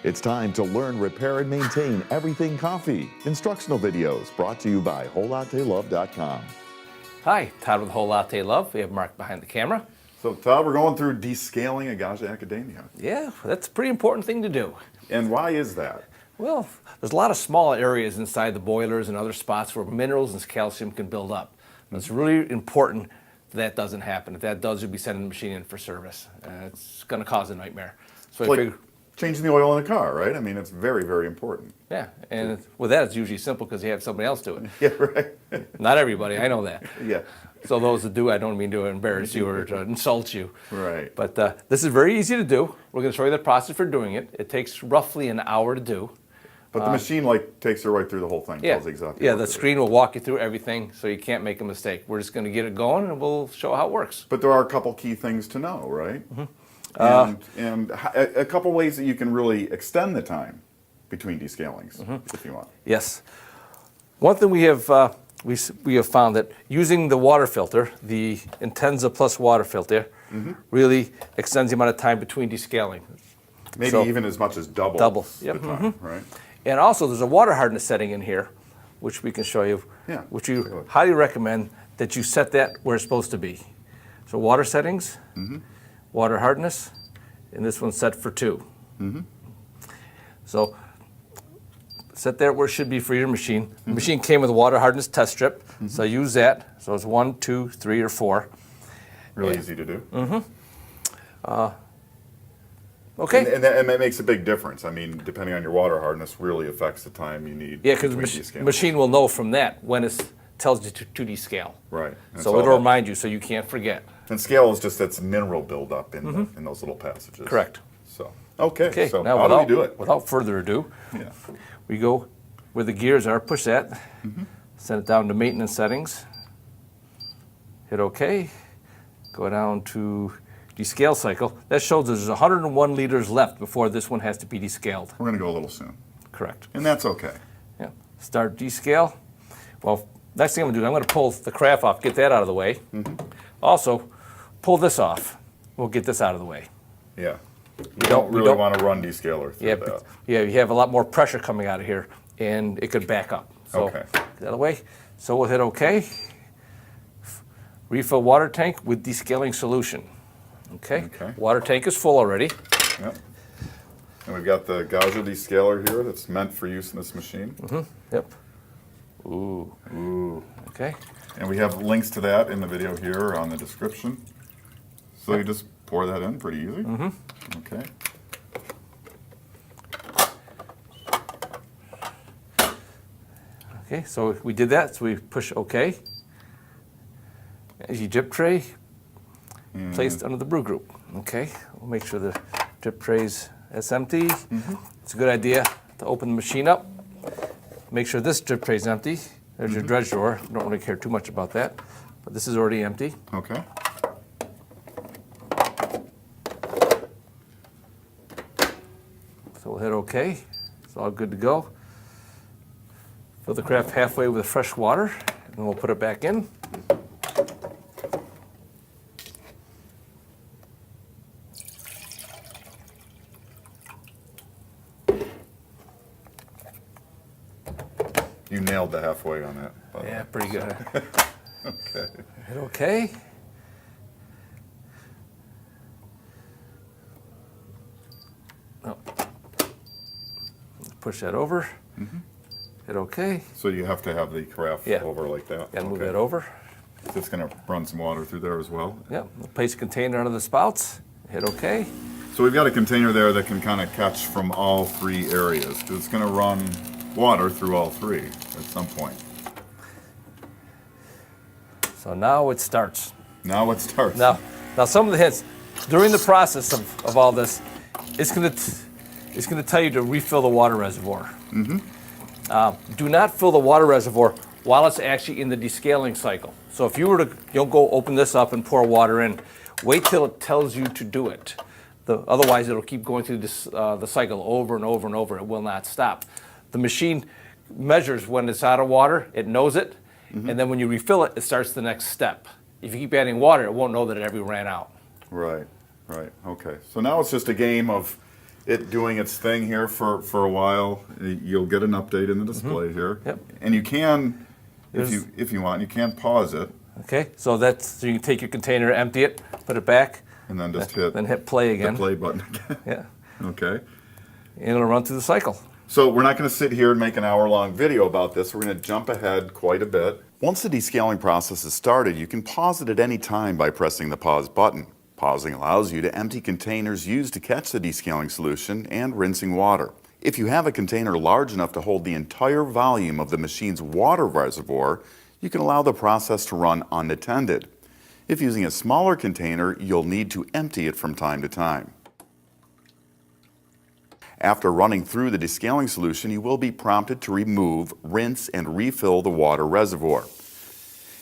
It's time to learn, repair, and maintain everything coffee. Instructional videos brought to you by WholeLatteLove.com. Hi, Todd with Whole Latte Love. We have Mark behind the camera. So Todd, we're going through descaling at Gaggia Accademia. Yeah, that's a pretty important thing to do. And why is that? Well, there's a lot of small areas inside the boilers and other spots where minerals and calcium can build up. And it's really important that doesn't happen. If that does, you'll be sending the machine in for service. It's going to cause a nightmare. So It's like changing the oil in the car, right? I mean, it's very, very important. yeah, and with that, it's usually simple because you have somebody else do it. Yeah, right. Not everybody, I know that. Yeah. So those that do, I don't mean to embarrass you or to insult you. Right. But this is very easy to do. We're going to show you the process for doing it. It takes roughly an hour to do. But the machine takes you right through the whole thing. Yeah, Tells you exactly yeah. what The to do. screen will walk you through everything, so you can't make a mistake. We're just going to get it going, and we'll show how it works. But there are a couple key things to know, right? And a couple ways that you can really extend the time between descalings, if you want. Yes. One thing we have found that using the water filter, the Intenza Plus water filter, really extends the amount of time between descaling. Maybe So- even as much as double. Double, the yep, time, right? And also, there's a water hardness setting in here, which we can show you, Yeah, which take a you look. highly recommend that you set that where it's supposed to be. So water settings, water hardness, and this one's set for 2. So set that where it should be for your machine. The machine came with a water hardness test strip, so use that. So it's 1, 2, 3, or 4. Really Yeah. easy to do. Okay. And that makes a big difference. I mean, depending on your water hardness, really affects the time you need. Yeah, because the between descalings. machine will know from that when it tells you to descale. Right. And So all it'll that- remind you so you can't forget. And scale is just that's mineral buildup in in those little passages. Correct. So okay. Okay, So now how do we do it? without further ado, Yeah. we go where the gears are, push that, send it down to maintenance settings, hit OK, go down to descale cycle. That shows there's 101 liters left before this one has to be descaled. We're going to go a little soon, Correct. and that's okay. Yeah. Start descale. Well, next thing I'm going to do, I'm going to pull the craft off, get that out of the way. Also, pull this off. We'll get this out of the way. Yeah. You don't- don't we really don't- want to run descaler through Yeah, that. yeah, you have a lot more pressure coming out of here, and it could back up. So, Okay. get that out of the way. So we'll hit OK. Refill water tank with descaling solution. Okay. Okay. Water tank is full already. Yep. And we've got the Gaggia descaler here that's meant for use in this machine. Yep. Ooh. Ooh. Okay. And we have links to that in the video here on the description. So you just pour that in pretty easy. Okay. Okay. So we did that. So we push OK. As your drip tray placed under the brew group. Okay. We'll make sure the drip tray's is empty. It's a good idea to open the machine up. Make sure this drip tray is empty. There's your dredge drawer. Don't really care too much about that, but this is already empty. Okay. So we'll hit OK. It's all good to go. Fill the carafe halfway with fresh water, and then we'll put it back in. You nailed the halfway on that. by the Yeah, way. pretty good. Okay. Hit OK. Oh. Push that over. Hit OK. So you have to have the carafe Yeah. over like that. Gotta move Okay. that over. Just going to run some water through there as well. Yep. We'll place a container under the spouts. Hit OK. So we've got a container there that can kind of catch from all 3 areas. 'Cause it's going to run water through all 3 at some point. So now it starts. Now it starts. Now some of the hints during the process of all this, it's going to tell you to refill the water reservoir. Do not fill the water reservoir while it's actually in the descaling cycle. So if you were to go open this up and pour water in, wait till it tells you to do it. Otherwise, it'll keep going through the cycle over and over and over. It will not stop. The machine measures when it's out of water. It knows it. And then when you refill it, it starts the next step. If you keep adding water, it won't know that it ever ran out. Right, right. Okay. So now it's just a game of it doing its thing here for a while. You'll get an update in the display here. Yep. And you can, if you want, you can pause it. Okay, so you can take your container, empty it, put it back, And then just hit play again. the play button again. Yeah, Okay. and it'll run through the cycle. So we're not going to sit here and make an hour-long video about this. We're going to jump ahead quite a bit. Once the descaling process is started, you can pause it at any time by pressing the pause button. Pausing allows you to empty containers used to catch the descaling solution and rinsing water. If you have a container large enough to hold the entire volume of the machine's water reservoir, you can allow the process to run unattended. If using a smaller container, you'll need to empty it from time to time. After running through the descaling solution, you will be prompted to remove, rinse, and refill the water reservoir.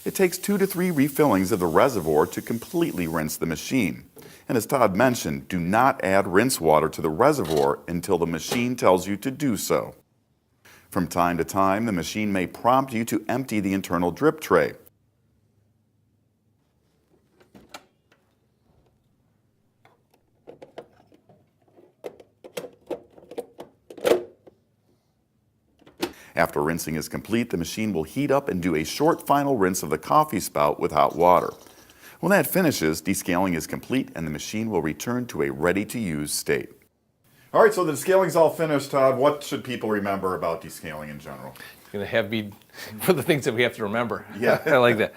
It takes 2 to 3 refillings of the reservoir to completely rinse the machine. And as Todd mentioned, do not add rinse water to the reservoir until the machine tells you to do so. From time to time, the machine may prompt you to empty the internal drip tray. After rinsing is complete, the machine will heat up and do a short final rinse of the coffee spout with hot water. When that finishes, descaling is complete and the machine will return to a ready-to-use state. All right, so the descaling's all finished, Todd. What should people remember about descaling in general? You're going to have me for the things that we have to remember. Yeah. I like that.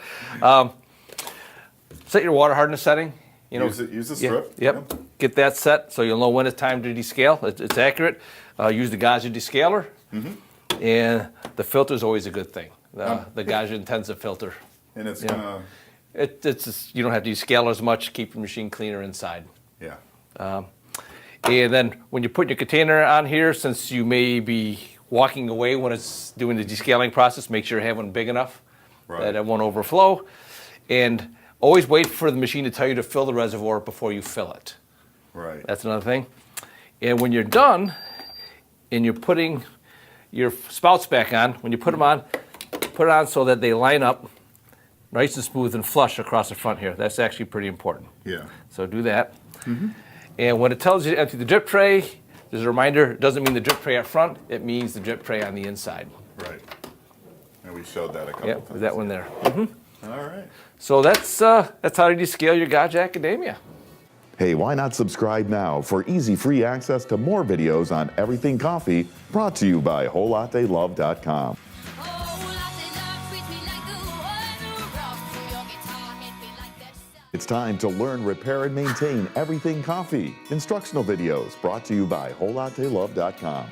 Set your water hardness setting. Use the strip. Yep. Get that set so you'll know when it's time to descale. It's accurate. Use the Gaggia descaler. Mm-hmm. And the filter is always a good thing. The Gaggia intensive filter. And it's gonna. It's just, you don't have to descale as much. Keep your machine cleaner inside. Yeah. And then when you put your container on here, since you may be walking away when it's doing the descaling process, make sure you have one big enough that it won't overflow. And always wait for the machine to tell you to fill the reservoir before you fill it. Right. That's another thing. And when you're done and you're putting your spouts back on, when you put them on, put it on so that they line up nice and smooth and flush across the front here. That's actually pretty important. Yeah. So do that. Mm-hmm. And when it tells you to empty the drip tray, there's a reminder, it doesn't mean the drip tray up front, it means the drip tray on the inside. Right. And we showed that a couple times. Yep, that one there. Mm-hmm. All right. So that's how to descale your Gaggia Accademia. Hey, why not subscribe now for easy free access to more videos on everything coffee, brought to you by WholeLatteLove.com. It's time to learn, repair, and maintain everything coffee. Instructional videos brought to you by WholeLatteLove.com.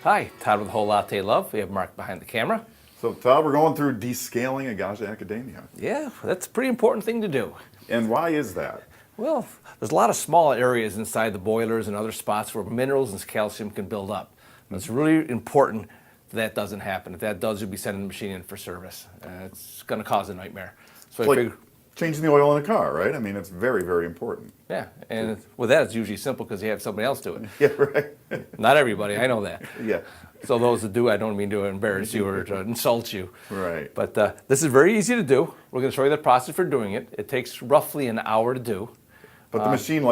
Hi, Todd with Whole Latte Love. We have Mark behind the camera. So, Todd, we're going through descaling at Gaggia Accademia. Yeah, that's a pretty important thing to do. And why is that? Well, there's a lot of small areas inside the boilers and other spots where minerals and calcium can build up. And it's really important that doesn't happen. If that does, you'll be sending the machine in for service. It's going to cause a nightmare. So I figured, changing the oil in a car, right? I mean, it's very, very important. yeah, and with that, it's usually simple because you have somebody else do it. Yeah, right. Not everybody, I know that. Yeah. So those that do, I don't mean to embarrass you or to insult you. Right. But this is very easy to do. We're going to show you the process for doing it. It takes roughly an hour to do. But the machine